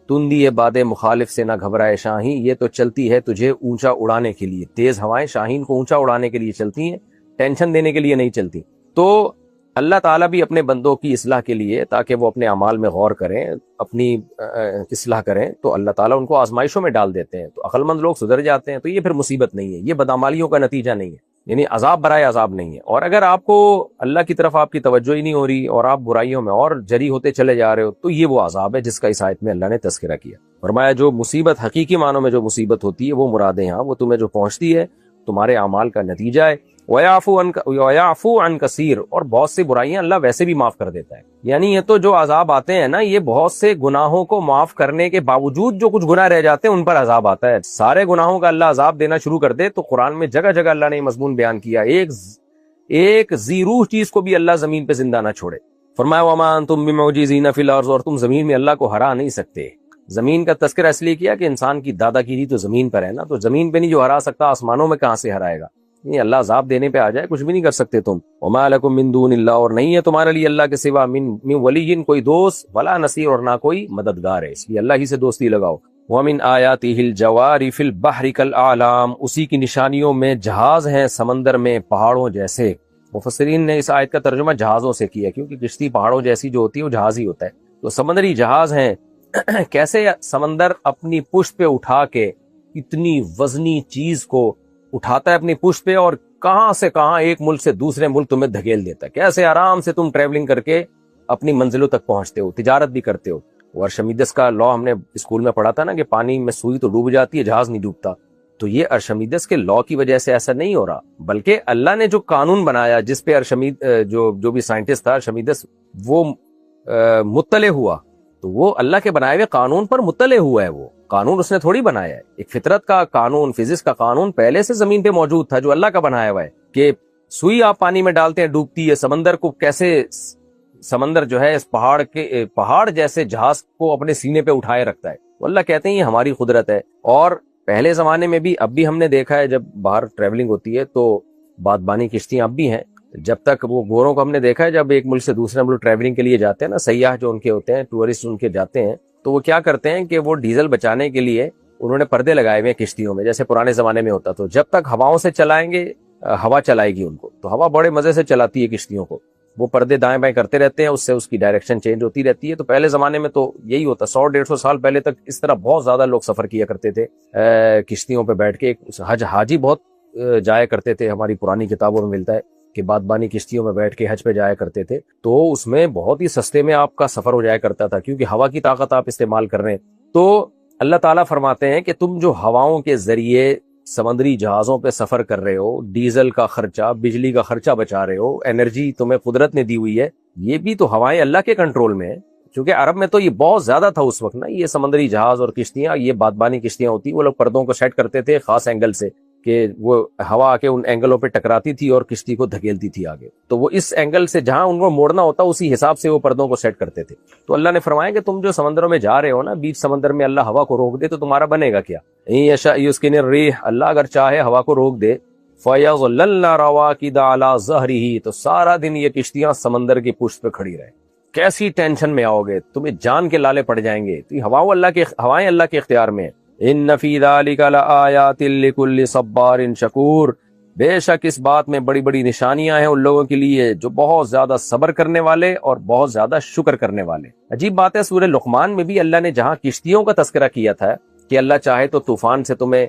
تندی باد مخالف سے نہ گھبرائے شاہین، یہ تو چلتی ہے تجھے اونچا اڑانے کے لیے. تیز ہوائیں شاہین کو اونچا اڑانے کے لیے چلتی ہیں، ٹینشن دینے کے لیے نہیں چلتی. تو اللہ تعالیٰ بھی اپنے بندوں کی اصلاح کے لیے، تاکہ وہ اپنے اعمال میں غور کریں، اپنی اصلاح کریں، تو اللہ تعالیٰ ان کو آزمائشوں میں ڈال دیتے ہیں. تو عقل مند لوگ سدھر جاتے ہیں. تو یہ پھر مصیبت نہیں ہے، یہ بدعمالیوں کا نتیجہ نہیں ہے، یعنی عذاب برائے عذاب نہیں ہے. اور اگر آپ کو اللہ کی طرف آپ کی توجہ ہی نہیں ہو رہی اور آپ برائیوں میں اور جری ہوتے چلے جا رہے ہو، تو یہ وہ عذاب ہے جس کا اس آیت میں اللہ نے تذکرہ کیا. فرمایا جو مصیبت حقیقی معنوں میں جو مصیبت ہوتی ہے وہ مراد ہے یہاں، وہ تمہیں جو پہنچتی ہے تمہارے اعمال کا نتیجہ ہے. وَيَعْفُو عَنْ كَثِيرٍ، اور بہت سی برائیاں اللہ ویسے بھی معاف کر دیتا ہے. یعنی یہ تو جو عذاب آتے ہیں نا، یہ بہت سے گناہوں کو معاف کرنے کے باوجود جو کچھ گناہ رہ جاتے ہیں ان پر عذاب آتا ہے. سارے گناہوں کا اللہ عذاب دینا شروع کر دے تو قرآن میں جگہ جگہ اللہ نے مضمون بیان کیا. ایک ذی روح چیز کو بھی اللہ زمین پہ زندہ نہ چھوڑے. فرمایا وَمَا أَنْتُمْ بِمُعْجِزِينَ فِي الْأَرْضِ، اور تم زمین میں اللہ کو ہرا نہیں سکتے. زمین کا تذکرہ اس لیے کیا کہ انسان کی دادا گیری تو زمین پر ہے نا، تو زمین پہ نہیں جو ہرا سکتا آسمانوں میں کہاں سے ہرائے گا. یہ اللہ عذاب دینے پہ آ جائے کچھ بھی نہیں کر سکتے تم. وَمَا لَكُم مِّن دُونِ اللَّهِ، اور نہیں ہے تمہارے لیے اللہ کے سوا من ولی کوئی دوست، ولا نصیر، اور نہ کوئی مددگار ہے. اس لیے اللہ ہی سے دوستی لگاؤ. وَمِنْ آيَاتِهِ الْجَوَارِ فِي الْبَحْرِ كَالْأَعْلَامِ، اسی کی نشانیوں میں جہاز ہیں سمندر میں پہاڑوں جیسے. مفسرین نے اس آیت کا ترجمہ جہازوں سے کیا کیونکہ کشتی پہاڑوں جیسی جو ہوتی ہے وہ جہاز ہی ہوتا ہے. تو سمندری جہاز ہیں. کیسے سمندر اپنی پشت پہ اٹھا کے اتنی وزنی چیز کو اٹھاتا ہے اپنی پشت پہ، اور کہاں سے کہاں ایک ملک سے دوسرے ملک تمہیں دھکیل دیتا ہے. کیسے آرام سے تم ٹریولنگ کر کے اپنی منزلوں تک پہنچتے ہو، تجارت بھی کرتے ہو. ارشمیدس کا لا ہم نے اسکول میں پڑھا تھا نا کہ پانی میں سوئی تو ڈوب جاتی ہے، جہاز نہیں ڈوبتا. تو یہ ارشمیدس کے لا کی وجہ سے ایسا نہیں ہو رہا، بلکہ اللہ نے جو قانون بنایا جس پہ جو بھی سائنٹسٹ تھا ارشمیدس وہ مطلع ہوا، تو وہ اللہ کے بنائے ہوئے قانون پر مطلع ہوا ہے. وہ قانون اس نے تھوڑی بنایا ہے. ایک فطرت کا قانون، فزکس کا قانون پہلے سے زمین پہ موجود تھا جو اللہ کا بنایا ہوا ہے کہ سوئی آپ پانی میں ڈالتے ہیں ڈوبتی ہے. سمندر کو کیسے، سمندر جو ہے اس پہاڑ جیسے جہاز کو اپنے سینے پہ اٹھائے رکھتا ہے. اللہ کہتے ہیں یہ ہماری قدرت ہے. اور پہلے زمانے میں بھی، اب بھی ہم نے دیکھا ہے جب باہر ٹریولنگ ہوتی ہے تو بادبانی کشتیاں اب بھی ہیں. جب تک وہ گوروں کو ہم نے دیکھا ہے جب ایک ملک سے دوسرے ملک ٹریولنگ کے لیے جاتے ہیں نا، سیاح جو ان کے ہوتے ہیں، ٹورسٹ ان کے جاتے ہیں، تو وہ کیا کرتے ہیں کہ وہ ڈیزل بچانے کے لیے انہوں نے پردے لگائے ہوئے ہیں کشتیوں میں، جیسے پرانے زمانے میں ہوتا. تو جب تک ہواؤں سے چلائیں گے، ہوا چلائے گی ان کو، تو ہوا بڑے مزے سے چلاتی ہے کشتیوں کو. وہ پردے دائیں بائیں کرتے رہتے ہیں، اس سے اس کی ڈائریکشن چینج ہوتی رہتی ہے. تو پہلے زمانے میں تو یہی ہوتا، 100-150 سال پہلے تک اس طرح بہت زیادہ لوگ سفر کیا کرتے تھے کشتیوں پہ بیٹھ کے. حاجی بہت جایا کرتے تھے، ہماری پرانی کتابوں میں ملتا ہے کہ بادبانی کشتیوں میں بیٹھ کے حج پہ جایا کرتے تھے. تو اس میں بہت ہی سستے میں آپ کا سفر ہو جایا کرتا تھا کیونکہ ہوا کی طاقت آپ استعمال کر رہے ہیں. تو اللہ تعالیٰ فرماتے ہیں کہ تم جو ہواؤں کے ذریعے سمندری جہازوں پہ سفر کر رہے ہو، ڈیزل کا خرچہ، بجلی کا خرچہ بچا رہے ہو، انرجی تمہیں قدرت نے دی ہوئی ہے، یہ بھی تو ہوائیں اللہ کے کنٹرول میں ہے. چونکہ عرب میں تو یہ بہت زیادہ تھا اس وقت نا، یہ سمندری جہاز اور کشتیاں، یہ بادبانی کشتیاں ہوتی، وہ لوگ پردوں کو سیٹ کرتے تھے خاص اینگل سے کہ وہ ہوا آ کے ان اینگلوں پہ ٹکراتی تھی اور کشتی کو دھکیلتی تھی آگے. تو وہ اس اینگل سے جہاں ان کو موڑنا ہوتا اسی حساب سے وہ پردوں کو سیٹ کرتے تھے. تو اللہ نے فرمایا کہ تم جو سمندروں میں جا رہے ہو نا، بیچ سمندر میں اللہ ہوا کو روک دے تو تمہارا بنے گا کیا؟ یشاء یسکن الريح، اللہ اگر چاہے ہوا کو روک دے، فیظللن رواکد علی ظہرہ، تو سارا دن یہ کشتیاں سمندر کی پشت پہ کھڑی رہیں. کیسی ٹینشن میں آؤ گے، تمہیں جان کے لالے پڑ جائیں گے. تو یہ ہوائیں اللہ کے اختیار میں ہیں. ان فی ذلک لآیات لکل صبار شکور، بے شک اس بات میں بڑی بڑی نشانیاں ہیں ان لوگوں کے لیے جو بہت زیادہ صبر کرنے والے اور بہت زیادہ شکر کرنے والے. عجیب بات ہے، سورہ لقمان میں بھی اللہ نے جہاں کشتیوں کا تذکرہ کیا تھا کہ اللہ چاہے تو طوفان سے تمہیں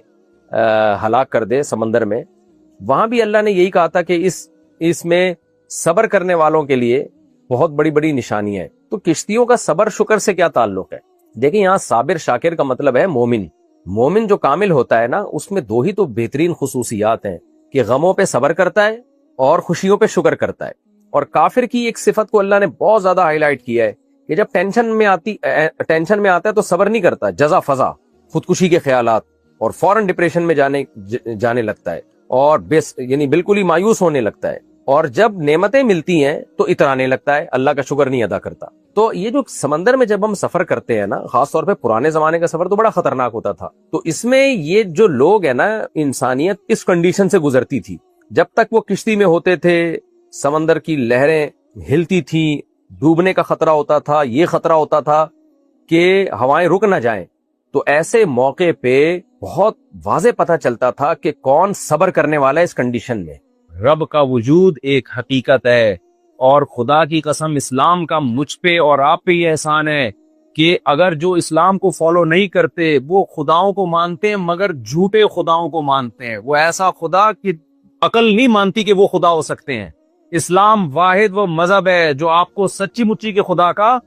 ہلاک کر دے سمندر میں، وہاں بھی اللہ نے یہی کہا تھا کہ اس میں صبر کرنے والوں کے لیے بہت بڑی بڑی نشانیاں ہیں. تو کشتیوں کا صبر شکر سے کیا تعلق ہے؟ دیکھیں یہاں صابر شاکر کا مطلب ہے مومن. مومن جو کامل ہوتا ہے نا، اس میں دو ہی تو بہترین خصوصیات ہیں کہ غموں پہ صبر کرتا ہے اور خوشیوں پہ شکر کرتا ہے. اور کافر کی ایک صفت کو اللہ نے بہت زیادہ ہائی لائٹ کیا ہے کہ جب ٹینشن میں آتا ہے تو صبر نہیں کرتا، جزا فضا، خودکشی کے خیالات، اور فوراً ڈپریشن میں جانے لگتا ہے اور یعنی بالکل ہی مایوس ہونے لگتا ہے. اور جب نعمتیں ملتی ہیں تو اترانے لگتا ہے، اللہ کا شکر نہیں ادا کرتا. تو یہ جو سمندر میں جب ہم سفر کرتے ہیں نا، خاص طور پہ پرانے زمانے کا سفر تو بڑا خطرناک ہوتا تھا. تو اس میں یہ جو لوگ ہیں نا، انسانیت اس کنڈیشن سے گزرتی تھی. جب تک وہ کشتی میں ہوتے تھے، سمندر کی لہریں ہلتی تھیں، ڈوبنے کا خطرہ ہوتا تھا، یہ خطرہ ہوتا تھا کہ ہوائیں رک نہ جائیں، تو ایسے موقع پہ بہت واضح پتہ چلتا تھا کہ کون صبر کرنے والا ہے اس کنڈیشن میں۔ رب کا وجود ایک حقیقت ہے، اور خدا کی قسم اسلام کا مجھ پہ اور آپ پہ یہ احسان ہے کہ اگر جو اسلام کو فالو نہیں کرتے وہ خداؤں کو مانتے ہیں مگر جھوٹے خداؤں کو مانتے ہیں۔ وہ ایسا خدا کی عقل نہیں مانتی کہ وہ خدا ہو سکتے ہیں۔ اسلام واحد وہ مذہب ہے جو آپ کو سچی مچی کے خدا کا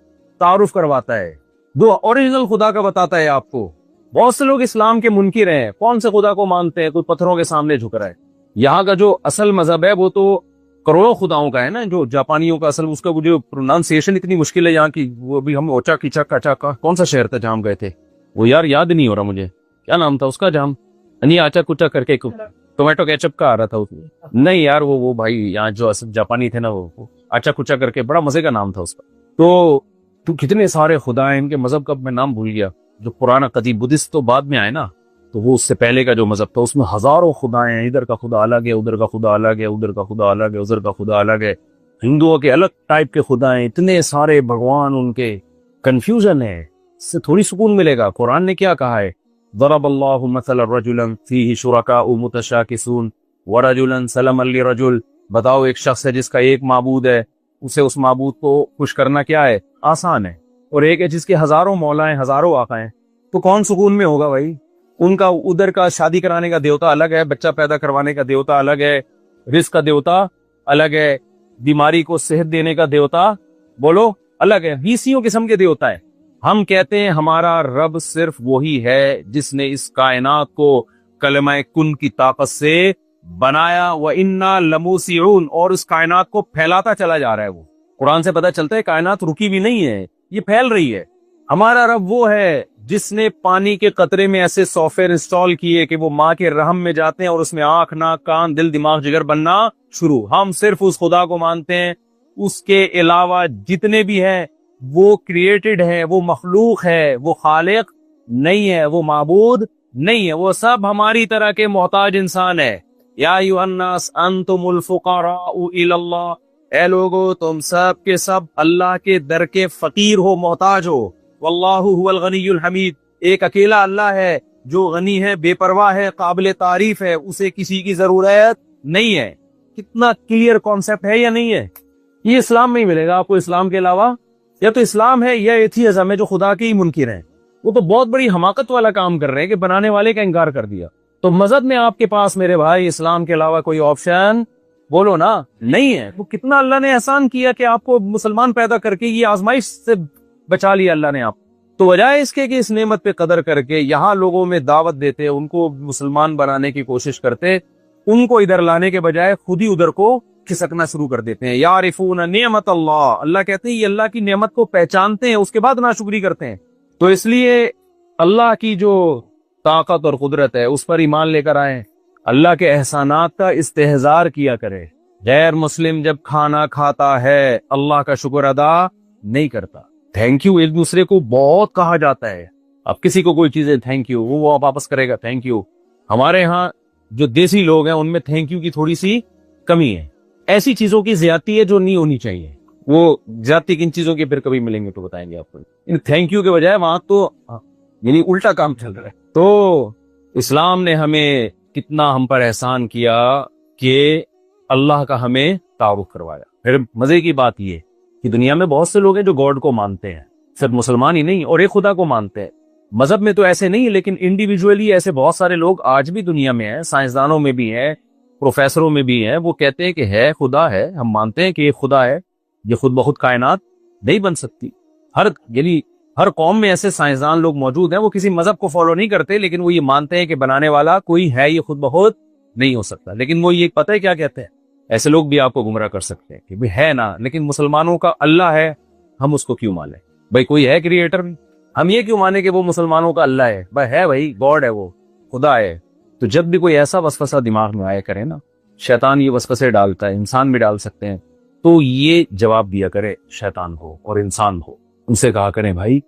تعارف کرواتا ہے، جو اوریجنل خدا کا بتاتا ہے آپ کو۔ بہت سے لوگ اسلام کے منکر ہیں، کون سے خدا کو مانتے ہیں؟ کوئی پتھروں کے سامنے جھک رہا ہے۔ یہاں کا جو اصل مذہب ہے وہ تو کروڑوں خداؤں کا ہے نا، جو جاپانیوں کا اصل، اس کا جو پروننسیشن اتنی مشکل ہے یہاں کی، وہ بھی ہم اوچا کیچا کچا کا کون سا شہر تھا جہاں ہم گئے تھے، وہ یار یاد نہیں ہو رہا مجھے، کیا نام تھا اس کا، جام نہیں آچا کچا کر کے ٹومیٹو کیچپ کا آ رہا تھا اس میں، نہیں یار وہ بھائی یہاں جو اصل جاپانی تھے نا وہ آچا کچا کر کے، بڑا مزے کا نام تھا اس کا۔ تو کتنے سارے خدا ہیں ان کے مذہب کا میں نام بھول گیا، جو پرانا قدیم بدھسٹ تو بعد میں آئے نا، تو وہ اس سے پہلے کا جو مذہب تھا اس میں ہزاروں خدا ہیں، ادھر کا خدا الگ ہے، ادھر کا خدا الگ ہے، ادھر کا خدا الگ ہے، ادھر کا خدا الگ ہے۔ ہندوؤں کے الگ ٹائپ کے خدا ہیں، اتنے سارے بھگوان ان کے، کنفیوژن ہے، اس سے تھوڑی سکون ملے گا۔ قرآن نے کیا کہا ہے؟ ضرب اللہ مثلا رجلا فیہ شرکاء متشاکسون ورجلا سلما لرجل، بتاؤ ایک شخص ہے جس کا ایک معبود ہے، اسے اس معبود کو خوش کرنا کیا ہے؟ آسان ہے، اور ایک ہے جس کے ہزاروں مولا ہیں، ہزاروں آقا ہیں، تو کون سکون میں ہوگا بھائی؟ ان کا ادھر کا شادی کرانے کا دیوتا الگ ہے، بچہ پیدا کروانے کا دیوتا الگ ہے، رزق کا دیوتا الگ ہے، بیماری کو صحت دینے کا دیوتا بولو الگ ہے، 20 قسم کے دیوتا ہے۔ ہم کہتے ہیں ہمارا رب صرف وہی ہے جس نے اس کائنات کو کلمہ کن کی طاقت سے بنایا، وَإِنَّا لَمُوسِعُونَ، اور اس کائنات کو پھیلاتا چلا جا رہا ہے۔ وہ قرآن سے پتہ چلتا ہے کائنات رکی بھی نہیں ہے، یہ پھیل رہی ہے۔ ہمارا رب وہ ہے جس نے پانی کے قطرے میں ایسے سافٹ ویئر انسٹال کیے کہ وہ ماں کے رحم میں جاتے ہیں اور اس میں آنکھ، ناک، کان، دل، دماغ، جگر بننا شروع۔ ہم صرف اس خدا کو مانتے ہیں، اس کے علاوہ جتنے بھی ہیں وہ کریٹڈ ہے، وہ مخلوق ہے، وہ خالق نہیں ہے، وہ معبود نہیں ہے، وہ سب ہماری طرح کے محتاج انسان ہے۔ یا ایھا الناس انتم الفقراء الی اللہ، اے لوگو تم سب کے سب اللہ کے در کے فقیر ہو، محتاج ہو۔ واللہ هو الغنی الحمید، ایک اکیلا اللہ ہے جو غنی ہے، بے پرواہ ہے، قابل تعریف ہے، اسے کسی کی ضرورت نہیں ہے۔ کتنا کلیئر کانسیپٹ ہے یا نہیں ہے؟ یہ اسلام میں ہی ملے گا آپ کو۔ اسلام کے علاوہ یا تو اسلام ہے یا ایتھیزم ہے، جو خدا کے ہی منکر ہیں۔ وہ تو بہت بڑی حماقت والا کام کر رہے ہیں کہ بنانے والے کا انکار کر دیا۔ تو مذہب میں آپ کے پاس میرے بھائی اسلام کے علاوہ کوئی آپشن بولو نا نہیں ہے۔ وہ کتنا اللہ نے احسان کیا کہ آپ کو مسلمان پیدا کر کے یہ آزمائش سے بچا لیا اللہ نے آپ۔ تو وجہ اس کے کہ اس نعمت پہ قدر کر کے یہاں لوگوں میں دعوت دیتے، ان کو مسلمان بنانے کی کوشش کرتے، ان کو ادھر لانے کے بجائے خود ہی ادھر کو کھسکنا شروع کر دیتے ہیں۔ یعرفون نعمت اللہ، اللہ کہتے ہیں یہ اللہ کی نعمت کو پہچانتے ہیں، اس کے بعد ناشکری کرتے ہیں۔ تو اس لیے اللہ کی جو طاقت اور قدرت ہے اس پر ایمان لے کر آئیں، اللہ کے احسانات کا استحضار کیا کرے۔ غیر مسلم جب کھانا کھاتا ہے اللہ کا شکر ادا نہیں کرتا۔ تھینک یو ایک دوسرے کو بہت کہا جاتا ہے، اب کسی کو کوئی چیز ہے تھینک یو، وہ واپس کرے گا تھینک یو۔ ہمارے ہاں جو دیسی لوگ ہیں ان میں تھینک یو کی تھوڑی سی کمی ہے، ایسی چیزوں کی زیادتی ہے جو نہیں ہونی چاہیے۔ وہ زیادتی کن چیزوں کی پھر کبھی ملیں گے تو بتائیں گے آپ کو۔ ان تھینک یو کے بجائے وہاں تو یعنی الٹا کام چل رہا ہے۔ تو اسلام نے ہمیں کتنا ہم پر احسان کیا کہ اللہ کا ہمیں تعارف کروایا۔ پھر مزے کی بات یہ کہ دنیا میں بہت سے لوگ ہیں جو گاڈ کو مانتے ہیں، صرف مسلمان ہی نہیں، اور ایک خدا کو مانتے ہیں۔ مذہب میں تو ایسے نہیں، لیکن انڈیویجولی ایسے بہت سارے لوگ آج بھی دنیا میں ہیں، سائنسدانوں میں بھی ہیں، پروفیسروں میں بھی ہیں، وہ کہتے ہیں کہ ہے خدا ہے، ہم مانتے ہیں کہ یہ خدا ہے، یہ خود بخود کائنات نہیں بن سکتی۔ ہر قوم میں ایسے سائنسدان لوگ موجود ہیں، وہ کسی مذہب کو فالو نہیں کرتے، لیکن وہ یہ مانتے ہیں کہ بنانے والا کوئی ہے، یہ خود بخود نہیں ہو سکتا۔ لیکن وہ یہ پتہ ہے کیا کہتے ہیں، ایسے لوگ بھی آپ کو گمراہ کر سکتے ہیں کہ بھئی ہے نا، لیکن مسلمانوں کا اللہ ہے، ہم اس کو کیوں مانیں؟ بھائی کوئی ہے کریٹر، ہم یہ کیوں مانیں کہ وہ مسلمانوں کا اللہ ہے؟ بھائی ہے، بھائی گاڈ ہے، وہ خدا ہے۔ تو جب بھی کوئی ایسا وسوسہ دماغ میں آیا کرے نا، شیطان یہ وسوسے ڈالتا ہے، انسان بھی ڈال سکتے ہیں، تو یہ جواب دیا کرے، شیطان ہو اور انسان ہو، ان سے کہا کریں بھائی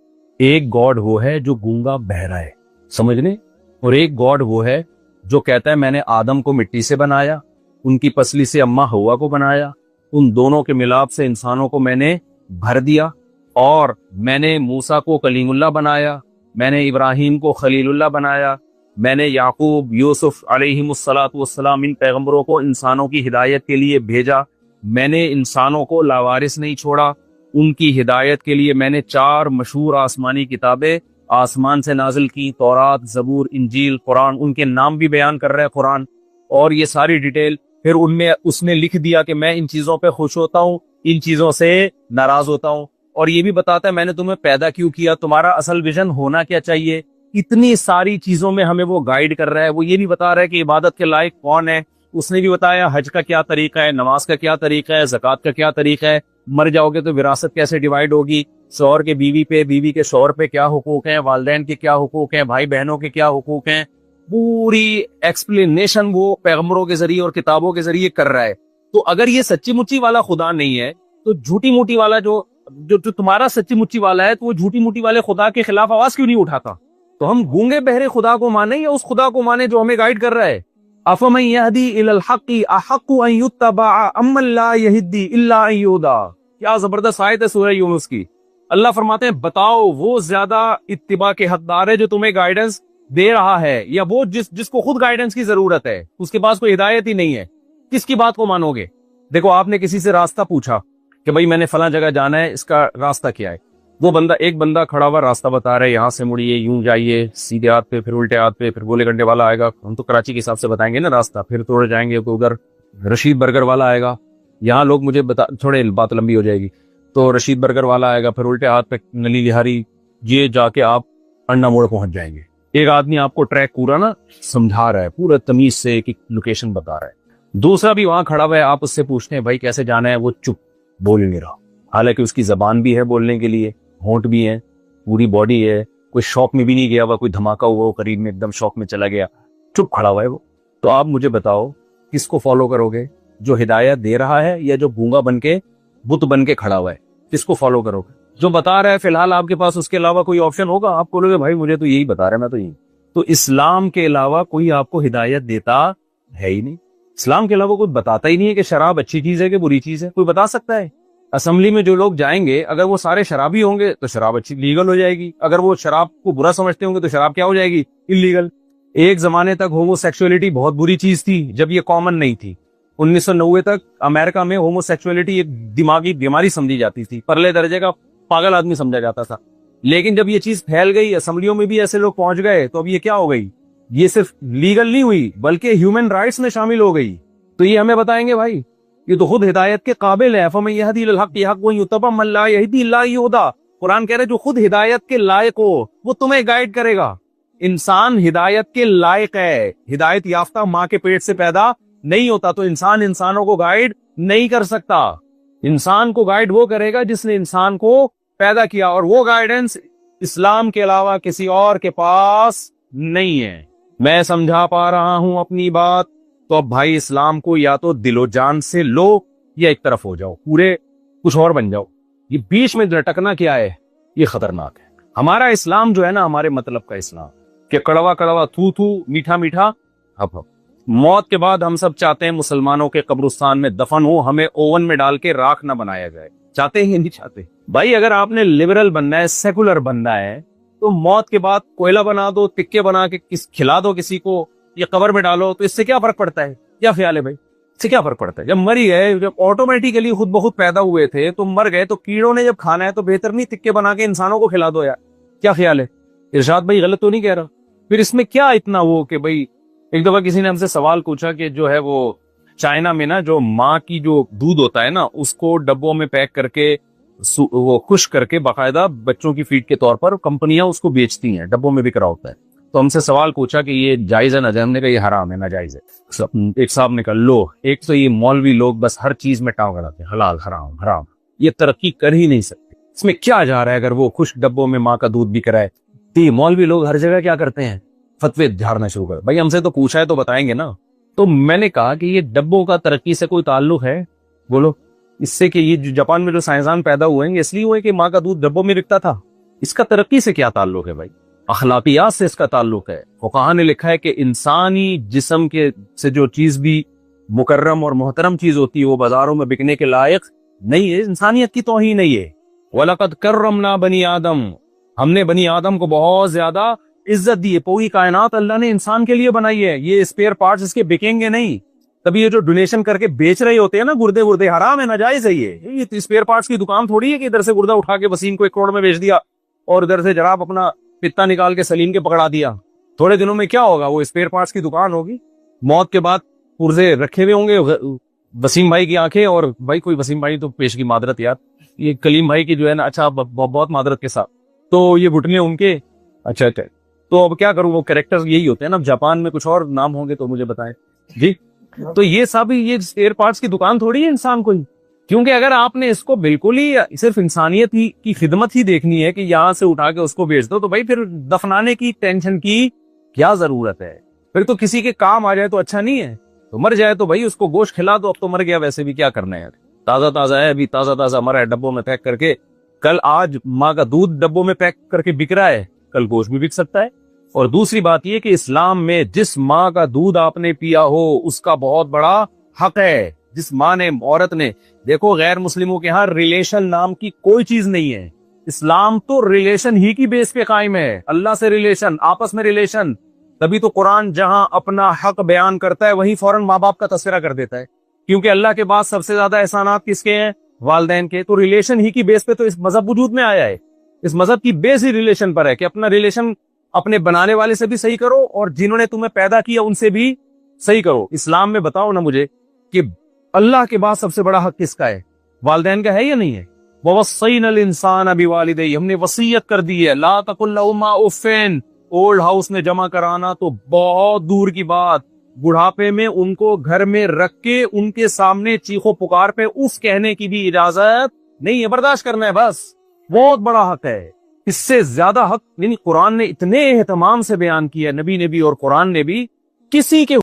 ایک گاڈ وہ ہے جو گونگا بہرا ہے، سمجھنے، اور ایک گاڈ وہ ہے جو کہتا ہے میں نے آدم کو مٹی سے بنایا، ان کی پسلی سے اماں ہوا کو بنایا، ان دونوں کے ملاپ سے انسانوں کو میں نے بھر دیا، اور میں نے موسیٰ کو کلیم اللہ بنایا، میں نے ابراہیم کو خلیل اللہ بنایا، میں نے یعقوب، یوسف علیہم الصلاۃ والسلام ان پیغمبروں کو انسانوں کی ہدایت کے لیے بھیجا، میں نے انسانوں کو لاوارث نہیں چھوڑا، ان کی ہدایت کے لیے میں نے 4 مشہور آسمانی کتابیں آسمان سے نازل کی، تورات، زبور، انجیل، قرآن، ان کے نام بھی بیان کر رہا ہے قرآن، اور یہ ساری ڈیٹیل پھر ان میں اس نے لکھ دیا کہ میں ان چیزوں پہ خوش ہوتا ہوں، ان چیزوں سے ناراض ہوتا ہوں، اور یہ بھی بتاتا ہے میں نے تمہیں پیدا کیوں کیا، تمہارا اصل ویژن ہونا کیا چاہیے۔ اتنی ساری چیزوں میں ہمیں وہ گائیڈ کر رہا ہے۔ وہ یہ نہیں بتا رہا ہے کہ عبادت کے لائق کون ہے، اس نے بھی بتایا حج کا کیا طریقہ ہے، نماز کا کیا طریقہ ہے، زکوٰۃ کا کیا طریقہ ہے، مر جاؤ گے تو وراثت کیسے ڈیوائیڈ ہوگی، شوہر کے بیوی پہ، بیوی کے شوہر پہ کیا حقوق ہیں، والدین کے کیا حقوق ہیں، بھائی بہنوں کے کیا حقوق ہیں، پوری ایکسپلینیشن وہ پیغمبروں کے ذریعے اور کتابوں کے ذریعے کر رہا ہے۔ تو اگر یہ سچی مچی والا خدا نہیں ہے تو جھوٹی موٹی والا جو تمہارا سچی مچی والا ہے، تو وہ جھوٹی موٹی والے خدا کے خلاف آواز کیوں نہیں اٹھاتا؟ تو ہم گونگے بہرے خدا کو مانیں یا اس خدا کو مانیں جو ہمیں گائیڈ کر رہا ہے؟ افمن یہدی الی الحق احق ان یتبع امن لا یہدی الا ان یہدی۔ کیا زبردست آیت ہے سورہ یونس کی۔ اللہ فرماتے ہیں بتاؤ وہ زیادہ اتباع کے حقدار ہے جو تمہیں گائیڈنس دے رہا ہے، یا وہ جس کو خود گائیڈنس کی ضرورت ہے، اس کے پاس کوئی ہدایت ہی نہیں ہے؟ کس کی بات کو مانو گے؟ دیکھو آپ نے کسی سے راستہ پوچھا کہ بھائی میں نے فلاں جگہ جانا ہے، اس کا راستہ کیا ہے؟ وہ بندہ، ایک بندہ کھڑا ہوا راستہ بتا رہا ہے، یہاں سے مڑیے، یوں جائیے، سیدھے ہاتھ پہ، پھر الٹے ہاتھ پہ، پھر گولے گنڈے والا آئے گا، ہم تو کراچی کے حساب سے بتائیں گے نا راستہ، پھر توڑے جائیں گے تو ادھر رشید برگر والا آئے گا، یہاں لوگ مجھے تھوڑے بات لمبی ہو جائے گی، تو رشید برگر والا آئے گا، پھر الٹے ہاتھ پہ نلی لہاری، یہ جا کے آپ انڈا موڑ پہنچ جائیں گے۔ ایک آدمی آپ کو ٹریک پورا نا سمجھا رہا ہے، پورا تمیز سے ایک لوکیشن بتا رہا ہے، دوسرا بھی وہاں کھڑا ہوا ہے، آپ اس سے پوچھتے ہیں بھائی کیسے جانا ہے، وہ چپ بول نہیں رہا، حالانکہ اس کی زبان بھی ہے بولنے کے لیے، ہونٹ بھی ہے، پوری باڈی ہے، کوئی شوق میں بھی نہیں گیا ہوا، کوئی دھماکہ ہوا وہ قریب میں ایک دم شوق میں چلا گیا، چپ کھڑا ہوا ہے وہ۔ تو آپ مجھے بتاؤ کس کو فالو کرو گے؟ جو ہدایت دے رہا ہے یا جو گونگا بن کے بت بن کے کھڑا ہوا ہے؟ کس کو فالو کرو گے؟ جو بتا رہا ہے فی الحال آپ کے پاس اس کے علاوہ کوئی آپشن ہوگا؟ آپ بولو گے بھائی مجھے تو یہی بتا رہا ہے، میں تو یہی۔ تو اسلام کے علاوہ کوئی آپ کو ہدایت دیتا ہے ہی نہیں، اسلام کے علاوہ کوئی بتاتا ہی نہیں ہے کہ شراب اچھی چیز ہے کہ بری چیز ہے۔ کوئی بتا سکتا ہے؟ اسمبلی میں جو لوگ جائیں گے اگر وہ سارے شرابی ہوں گے تو شراب اچھی لیگل ہو جائے گی، اگر وہ شراب کو برا سمجھتے ہوں گے تو شراب کیا ہو جائے گی؟ انلیگل۔ ایک زمانے تک ہومو سیکسولیٹی بہت بری چیز تھی جب یہ کامن نہیں تھی، 1990 تک امریکہ میں ہومو سیکسولیٹی ایک دماغی بیماری سمجھی جاتی تھی، پرلے درجے کا پاگل آدمی سمجھا جاتا تھا، لیکن جب یہ چیز پھیل گئی، اسمبلیوں میں بھی ایسے لوگ پہنچ گئے، تو اب یہ کیا ہو گئی؟ یہ صرف لیگل نہیں ہوئی بلکہ ہیومن رائٹس میں شامل ہو گئی۔ تو یہ ہمیں بتائیں گے بھائی یہ تو خود ہدایت کے قابل ہے۔ فمن یہدی الی الحق احق ان یتبع من لا یہدی الا ان یہدی۔ قرآن کہہ رہے جو خود ہدایت کے لائق ہو وہ تمہیں گائیڈ کرے گا۔ انسان ہدایت کے لائق ہے، ہدایت یافتہ ماں کے پیٹ سے پیدا نہیں ہوتا، تو انسان انسانوں کو گائیڈ نہیں کر سکتا۔ انسان کو گائیڈ وہ کرے گا جس نے انسان کو پیدا کیا، اور وہ گائیڈنس اسلام کے علاوہ کسی اور کے پاس نہیں ہے۔ میں سمجھا پا رہا ہوں اپنی بات؟ تو اب بھائی اسلام کو یا تو دل و جان سے لو یا ایک طرف ہو جاؤ، پورے کچھ اور بن جاؤ۔ یہ بیچ میں لٹکنا کیا ہے؟ یہ خطرناک ہے۔ ہمارا اسلام جو ہے نا، ہمارے مطلب کا اسلام کہ کڑوا کڑوا تھو تھو، میٹھا میٹھا ہپ ہپ۔ موت کے بعد ہم سب چاہتے ہیں مسلمانوں کے قبرستان میں دفن ہو، ہمیں اوون میں ڈال کے راکھ نہ بنایا جائے۔ چاہتے ہیں نہیں چاہتے؟ بھائی اگر آپ نے لبرل بننا ہے، سیکولر بننا ہے، تو موت کے بعد کوئلہ بنا دو، ٹکے بنا کے کھلا دو کسی کو، یا قبر میں ڈالو، تو اس سے کیا فرق پڑتا ہے؟ کیا خیال ہے بھائی؟ اس سے کیا فرق پڑتا ہے؟ جب مر ہی گئے، جب آٹومیٹیکلی خود بخود پیدا ہوئے تھے تو مر گئے، تو کیڑوں نے جب کھانا ہے تو بہتر نہیں ٹکے بنا کے انسانوں کو کھلا دو یار؟ کیا خیال ہے؟ ارشاد بھائی غلط تو نہیں کہہ رہا؟ پھر اس میں کیا اتنا وہ کہ بھائی، ایک دفعہ کسی نے ہم سے سوال پوچھا کہ جو ہے وہ چائنا میں نا جو ماں کی جو دودھ ہوتا ہے نا، اس کو ڈبوں میں پیک کر کے وہ خشک کر کے باقاعدہ بچوں کی فیڈ کے طور پر کمپنیاں اس کو بیچتی ہیں، ڈبوں میں بک رہا ہوتا ہے۔ تو ہم سے سوال پوچھا کہ یہ جائز ہے نہ جائز؟ ہم نے کہا یہ حرام ہے، ناجائز ہے۔ ایک صاحب نے کہا لو، ایک تو یہ مولوی لوگ بس ہر چیز میں ٹانگ اڑاتے ہیں، حلال حرام حرام، یہ ترقی کر ہی نہیں سکتے۔ اس میں کیا جا رہا ہے اگر وہ خشک ڈبوں میں ماں کا دودھ بک رہا ہے؟ تو مولوی لوگ ہر جگہ کیا کرتے ہیں؟ فتوے جھاڑنا شروع کر۔ بھائی ہم سے تو پوچھا ہے تو بتائیں گے نا۔ تو میں نے کہا کہ یہ ڈبوں کا ترقی سے کوئی تعلق ہے؟ بولو۔ اس سے کہ یہ جو جاپان میں جو سائنسدان پیدا ہوئے ہیں اس لیے ہوئے کہ ماں کا دودھ ڈبوں میں بکتا تھا؟ اس کا ترقی سے کیا تعلق ہے بھائی؟ اخلاقیات سے اس کا تعلق ہے۔ فقہا نے لکھا ہے کہ انسانی جسم کے سے جو چیز بھی مکرم اور محترم چیز ہوتی ہے وہ بازاروں میں بکنے کے لائق نہیں ہے، انسانیت کی توہین نہیں ہے۔ وَلَقَدْ كَرَّمْنَا بَنِي آدم، ہم نے بنی آدم کو بہت زیادہ عزت دی ہے. پوری کائنات اللہ نے انسان کے لیے بنائی ہے. یہ اسپیئر پارٹس اس کے بکیں گے نہیں. تبھی یہ جو ڈونیشن کر کے بیچ رہے ہوتے ہیں نا گردے حرام ہے، ناجائز ہے. یہ اسپیئر پارٹس کی دکان تھوڑی ہے کہ ادھر سے گردہ اٹھا کے وسیم کو 1 کروڑ میں بیچ دیا اور ادھر سے جناب اپنا پتا نکال کے سلیم کے پکڑا دیا. تھوڑے دنوں میں کیا ہوگا؟ وہ اسپیئر پارٹس کی دکان ہوگی. موت کے بعد پرزے رکھے ہوئے ہوں گے وسیم بھائی کی آنکھیں، اور بھائی کوئی وسیم بھائی تو پیش کی معذرت یار، یہ کلیم بھائی کی جو ہے نا، اچھا بہت معذرت کے ساتھ، تو یہ گھٹنے ان کے. اچھا تو اب کیا کروں؟ وہ کریکٹر یہی ہوتے ہیں نا. جاپان میں کچھ اور نام ہوں گے تو مجھے بتائیں جی. تو یہ سب یہ اسپیئر پارٹس کی دکان تھوڑی ہے انسان کو ہی. کیونکہ اگر آپ نے اس کو بالکل ہی صرف انسانیت کی خدمت ہی دیکھنی ہے کہ یہاں سے اٹھا کے اس کو بیچ دو، تو بھائی پھر دفنانے کی ٹینشن کی کیا ضرورت ہے؟ پھر تو کسی کے کام آ جائے تو اچھا نہیں ہے. تو مر جائے تو بھائی اس کو گوشت کھلا دو. اب تو مر گیا ویسے بھی، کیا کرنا ہے؟ تازہ ہے، ابھی تازہ مرا ہے ڈبوں میں پیک کر کے. کل آج ماں کا دودھ ڈبوں میں پیک کر کے بک رہا ہے، کل گوشت بھی بک سکتا ہے. اور دوسری بات یہ کہ اسلام میں جس ماں کا دودھ آپ نے پیا ہو اس کا بہت بڑا حق ہے. جس ماں نے، عورت نے، دیکھو غیر مسلموں کے ہاں ریلیشن نام کی کوئی چیز نہیں ہے. اسلام تو ریلیشن ہی کی بیس پہ قائم ہے. اللہ سے ریلیشن، آپس میں ریلیشن. تبھی تو قرآن جہاں اپنا حق بیان کرتا ہے وہیں فوراً ماں باپ کا تذکرہ کر دیتا ہے. کیونکہ اللہ کے بعد سب سے زیادہ احسانات کس کے ہیں؟ والدین کے. تو ریلیشن ہی کی بیس پہ تو اس مذہب وجود میں آیا ہے. اس مذہب کی بیس ہی ریلیشن پر ہے کہ اپنا ریلیشن اپنے بنانے والے سے بھی صحیح کرو اور جنہوں نے تمہیں پیدا کیا ان سے بھی صحیح کرو. اسلام میں بتاؤ نا مجھے کہ اللہ کے بعد سب سے بڑا حق کس کا ہے؟ والدین کا ہے یا نہیں ہے؟ وَوَصَّيْنَا الْإِنسَانَ بِوَالِدَيْهِ، ہم نے وصیت کر دی ہے. لا تَقُلْ لَهُمَا أُفٍّ. اولڈ ہاؤس میں جمع کرانا تو بہت دور کی بات. بڑھاپے میں ان کو گھر میں رکھ کے ان کے سامنے چیخو پکار پہ اف کہنے کی بھی اجازت نہیں ہے. برداشت کرنا ہے بس. بہت بڑا حق ہے. اس سے زیادہ حق یعنی قرآن نے اتنے اہتمام سے بیان کیا، نبی نے بھی اور قرآن نے بھی. کسی کے